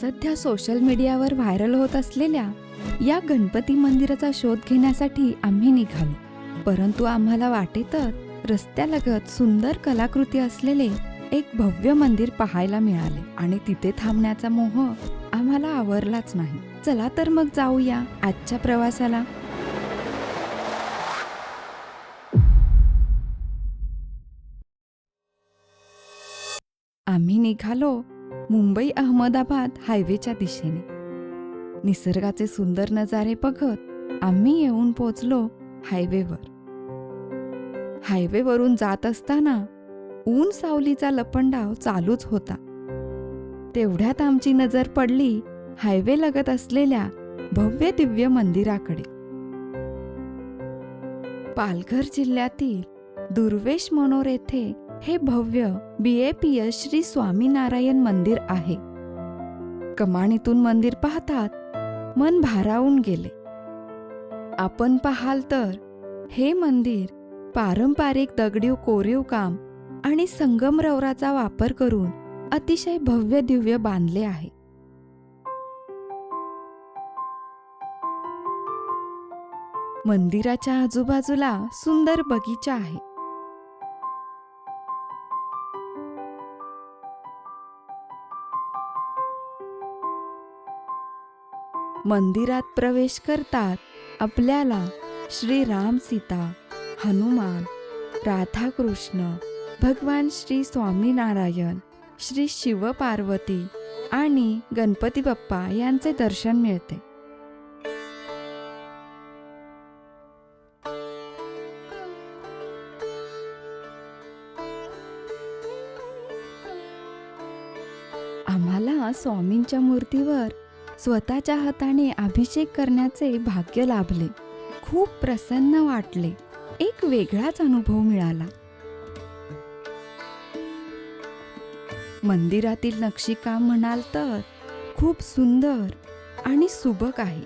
सध्या सोशल मीडियावर व्हायरल होत असलेल्या या गणपती मंदिराचा शोध घेण्यासाठी आम्ही निघालो. परंतु आम्हाला वाटेतच रस्त्यालगत सुंदर कलाकृती असलेले एक भव्य मंदिर पाहायला मिळाले आणि तिथे थांबण्याचा मोह आम्हाला आवरलाच नाही. चला तर मग जाऊया आजच्या प्रवासाला. आम्ही निघालो मुंबई अहमदाबाद हायवेच्या दिशेने. निसर्गाचे सुंदर नजारे बघत आम्ही येऊन पोचलो हायवेवर. हायवेवरून जात असताना ऊन सावलीचा लपंडाव चालूच होता. तेवढ्यात आमची नजर पडली हायवे लगत असलेल्या भव्य दिव्य मंदिराकडे. पालघर जिल्ह्यातील दुर्वेश मनोर येथे हे भव्य BAPS श्री स्वामीनारायण मंदिर आहे. कमानीतून मंदिर पाहतात मन भारावून गेले. आपण पाहाल तर हे मंदिर पारंपरिक दगडी कोरीव काम आणि संगमरवराचा वापर करून अतिशय भव्य दिव्य बांधले आहे. मंदिराच्या आजूबाजूला सुंदर बगीचा आहे. मंदिरात प्रवेश करतात आपल्याला श्री राम सीता, हनुमान, राधाकृष्ण, भगवान श्री स्वामीनारायण, श्री शिव पार्वती आणि गणपती बाप्पा यांचे दर्शन मिळते. आम्हाला स्वामींच्या मूर्तीवर स्वतःच्या हाताने अभिषेक करण्याचे भाग्य लाभले. खूप प्रसन्न वाटले. एक वेगळाच अनुभव मिळाला. मंदिरातील नक्षीकाम म्हणाल तर खूप सुंदर आणि सुबक आहे.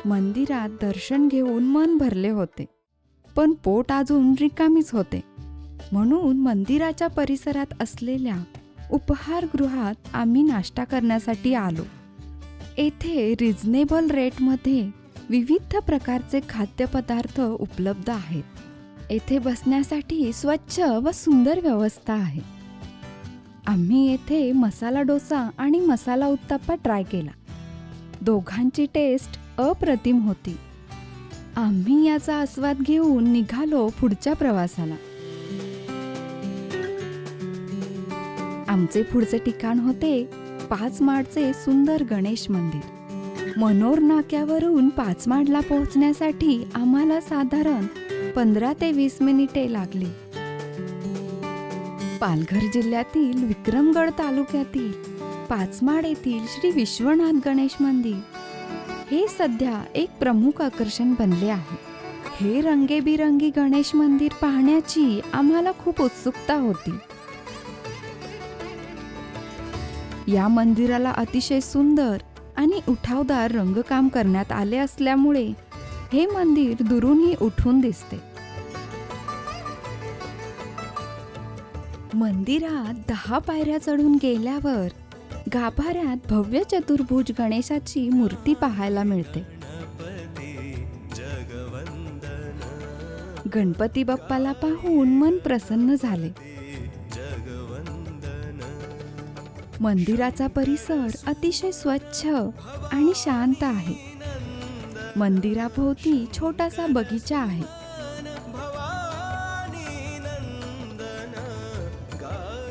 मंदिरात दर्शन घेऊन मन भरले होते, पण पोट अजून रिकामीच होते. म्हणून मंदिराच्या परिसरात असलेल्या उपहारगृहात आम्ही नाश्ता करण्यासाठी आलो. येथे रिझनेबल रेटमध्ये विविध प्रकारचे खाद्यपदार्थ उपलब्ध आहेत. येथे बसण्यासाठी स्वच्छ व सुंदर व्यवस्था आहे. आम्ही येथे मसाला डोसा आणि मसाला उत्तप्पा ट्राय केला. दोघांची टेस्ट अप्रतिम होती. आम्ही याचा आस्वाद घेऊन निघालो पुढच्या प्रवासाला. आमचे पुढचे ठिकाण होते 5 माडचे सुंदर गणेश मंदिर. मनोर नाक्यावरून 5 माडला पोहोचण्यासाठी आम्हाला साधारण 15 ते 20 मिनिटे लागली. पालघर जिल्ह्यातील विक्रमगड तालुक्यातील 5 माड येथील श्री विश्वनाथ गणेश मंदिर हे सध्या एक प्रमुख आकर्षण बनले आहे. हे रंगेबिरंगी गणेश मंदिर पाहण्याची आम्हाला खूप उत्सुकता होती. या मंदिराला अतिशय सुंदर आणि उठावदार रंगकाम करण्यात आले असल्यामुळे हे मंदिर दुरूनही उठून दिसते. मंदिरात 10 पायऱ्या चढून गेल्यावर गाभाऱ्यात भव्य चतुर्भुज गणेशाची मूर्ती पाहायला मिळते. गणपती बाप्पाला पाहून मन प्रसन्न झाले. मंदिराचा परिसर अतिशय स्वच्छ आणि शांत आहे. मंदिराभोवती छोटासा बगीचा आहे.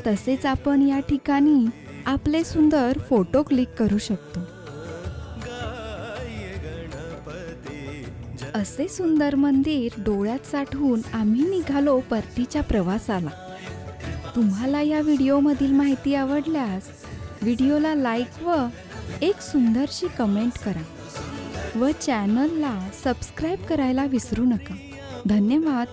तसेच आपण या ठिकाणी आपले सुंदर फोटो क्लिक करू शकतो. असे सुंदर मंदिर डोळ्यात साठवून आम्ही निघालो परतीच्या प्रवासाला. तुम्हाला या व्हिडिओमधील माहिती आवडल्यास व्हिडिओला लाईक व एक सुंदरशी कमेंट करा व चॅनलला सबस्क्राईब करायला विसरू नका. धन्यवाद.